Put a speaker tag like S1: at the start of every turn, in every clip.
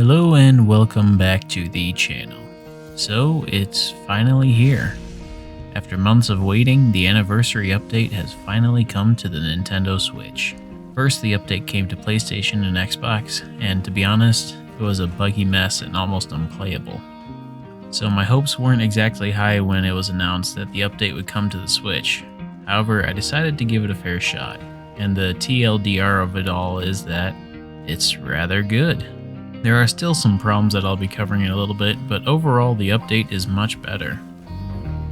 S1: Hello and welcome back to the channel. So it's finally here. After months of waiting, the anniversary update has finally come to the Nintendo Switch. First, the update came to PlayStation and Xbox, and to be honest, it was a buggy mess and almost unplayable. So my hopes weren't exactly high when it was announced that the update would come to the Switch. However, I decided to give it a fair shot, and the TLDR of it all is that it's rather good. There are still some problems that I'll be covering in a little bit, but overall the update is much better.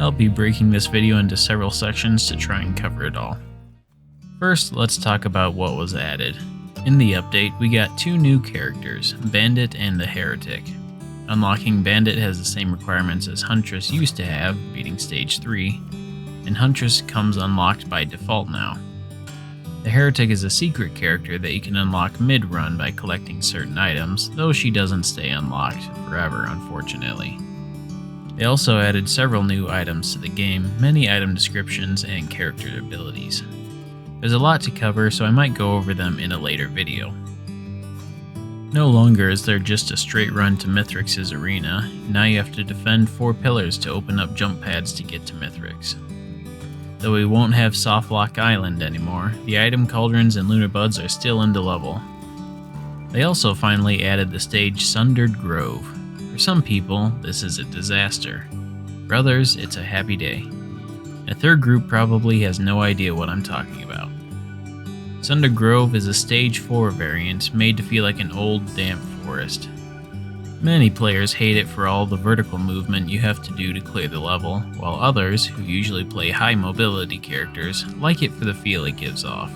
S1: I'll be breaking this video into several sections to try and cover it all. First, let's talk about what was added. In the update, we got two new characters, Bandit and the Heretic. Unlocking Bandit has the same requirements as Huntress used to have, beating Stage 3, and Huntress comes unlocked by default now. The Heretic is a secret character that you can unlock mid-run by collecting certain items, though she doesn't stay unlocked forever, unfortunately. They also added several new items to the game, many item descriptions, and character abilities. There's a lot to cover, so I might go over them in a later video. No longer is there just a straight run to Mithrix's arena, now you have to defend 4 pillars to open up jump pads to get to Mithrix. Though we won't have Softlock Island anymore, the item cauldrons and lunar buds are still into level. They also finally added the stage Sundered Grove. For some people, this is a disaster. For others, it's a happy day. A third group probably has no idea what I'm talking about. Sundered Grove is a stage 4 variant made to feel like an old, damp forest. Many players hate it for all the vertical movement you have to do to clear the level, while others, who usually play high mobility characters, like it for the feel it gives off.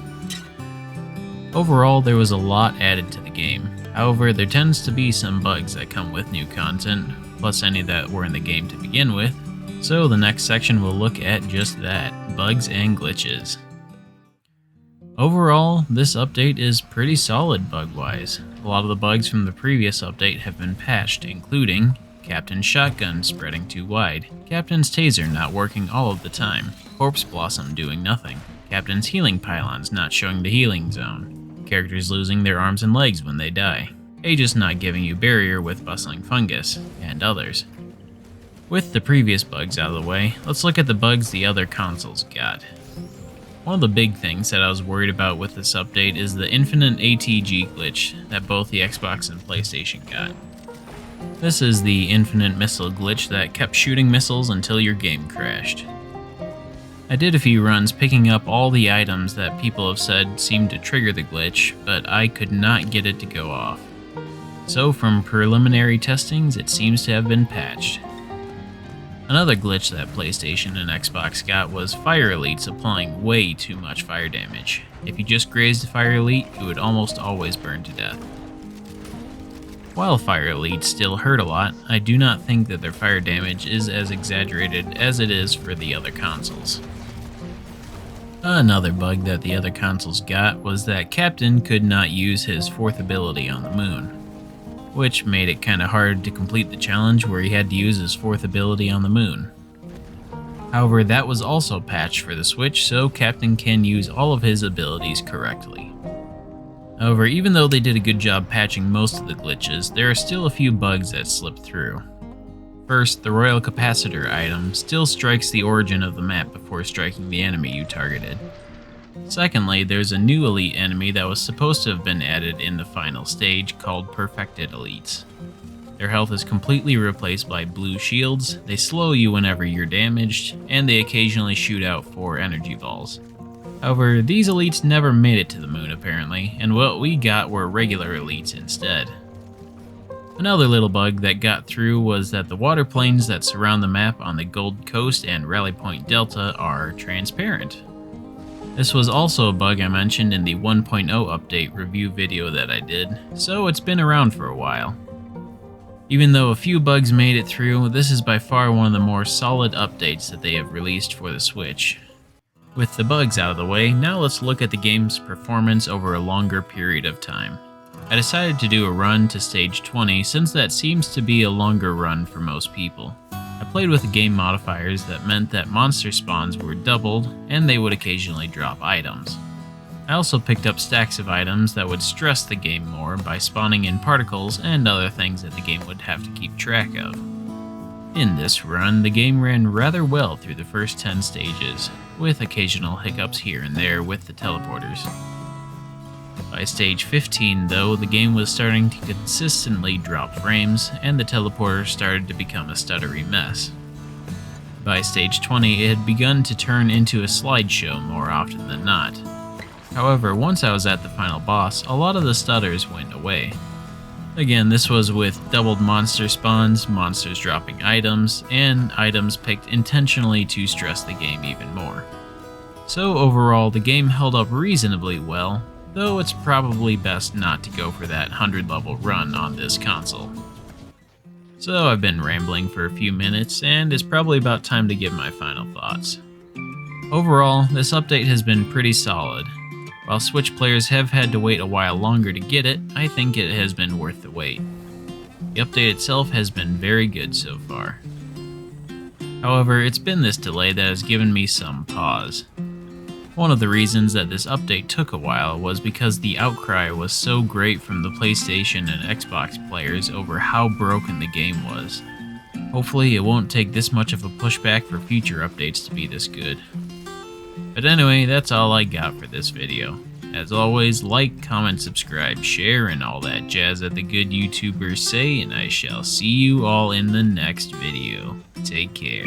S1: Overall, there was a lot added to the game. However, there tends to be some bugs that come with new content, plus any that were in the game to begin with, so the next section will look at just that, bugs and glitches. Overall, this update is pretty solid bug-wise. A lot of the bugs from the previous update have been patched, including Captain's shotgun spreading too wide, Captain's taser not working all of the time, Corpse Blossom doing nothing, Captain's healing pylons not showing the healing zone, characters losing their arms and legs when they die, Aegis not giving you barrier with bustling fungus, and others. With the previous bugs out of the way, let's look at the bugs the other consoles got. One of the big things that I was worried about with this update is the infinite ATG glitch that both the Xbox and PlayStation got. This is the infinite missile glitch that kept shooting missiles until your game crashed. I did a few runs picking up all the items that people have said seemed to trigger the glitch, but I could not get it to go off. So from preliminary testings, it seems to have been patched. Another glitch that PlayStation and Xbox got was Fire Elites applying way too much fire damage. If you just grazed a Fire Elite, it would almost always burn to death. While Fire Elites still hurt a lot, I do not think that their fire damage is as exaggerated as it is for the other consoles. Another bug that the other consoles got was that Captain could not use his 4th ability on the moon, which made it kinda hard to complete the challenge where he had to use his 4th ability on the moon. However, that was also patched for the Switch, so Captain can use all of his abilities correctly. However, even though they did a good job patching most of the glitches, there are still a few bugs that slip through. First, the Royal Capacitor item still strikes the origin of the map before striking the enemy you targeted. Secondly, there's a new elite enemy that was supposed to have been added in the final stage called Perfected Elites. Their health is completely replaced by blue shields, they slow you whenever you're damaged, and they occasionally shoot out 4 energy balls. However, these elites never made it to the moon apparently, and what we got were regular elites instead. Another little bug that got through was that the water planes that surround the map on the Gold Coast and Rally Point Delta are transparent. This was also a bug I mentioned in the 1.0 update review video that I did, so it's been around for a while. Even though a few bugs made it through, this is by far one of the more solid updates that they have released for the Switch. With the bugs out of the way, now let's look at the game's performance over a longer period of time. I decided to do a run to stage 20 since that seems to be a longer run for most people. I played with game modifiers that meant that monster spawns were doubled and they would occasionally drop items. I also picked up stacks of items that would stress the game more by spawning in particles and other things that the game would have to keep track of. In this run, the game ran rather well through the first 10 stages, with occasional hiccups here and there with the teleporters. By stage 15 though, the game was starting to consistently drop frames, and the teleporter started to become a stuttery mess. By stage 20, it had begun to turn into a slideshow more often than not. However, once I was at the final boss, a lot of the stutters went away. Again, this was with doubled monster spawns, monsters dropping items, and items picked intentionally to stress the game even more. So overall, the game held up reasonably well, though it's probably best not to go for that 100 level run on this console. So I've been rambling for a few minutes, and it's probably about time to give my final thoughts. Overall, this update has been pretty solid. While Switch players have had to wait a while longer to get it, I think it has been worth the wait. The update itself has been very good so far. However, it's been this delay that has given me some pause. One of the reasons that this update took a while was because the outcry was so great from the PlayStation and Xbox players over how broken the game was. Hopefully it won't take this much of a pushback for future updates to be this good. But anyway, that's all I got for this video. As always, like, comment, subscribe, share, and all that jazz that the good YouTubers say, and I shall see you all in the next video. Take care.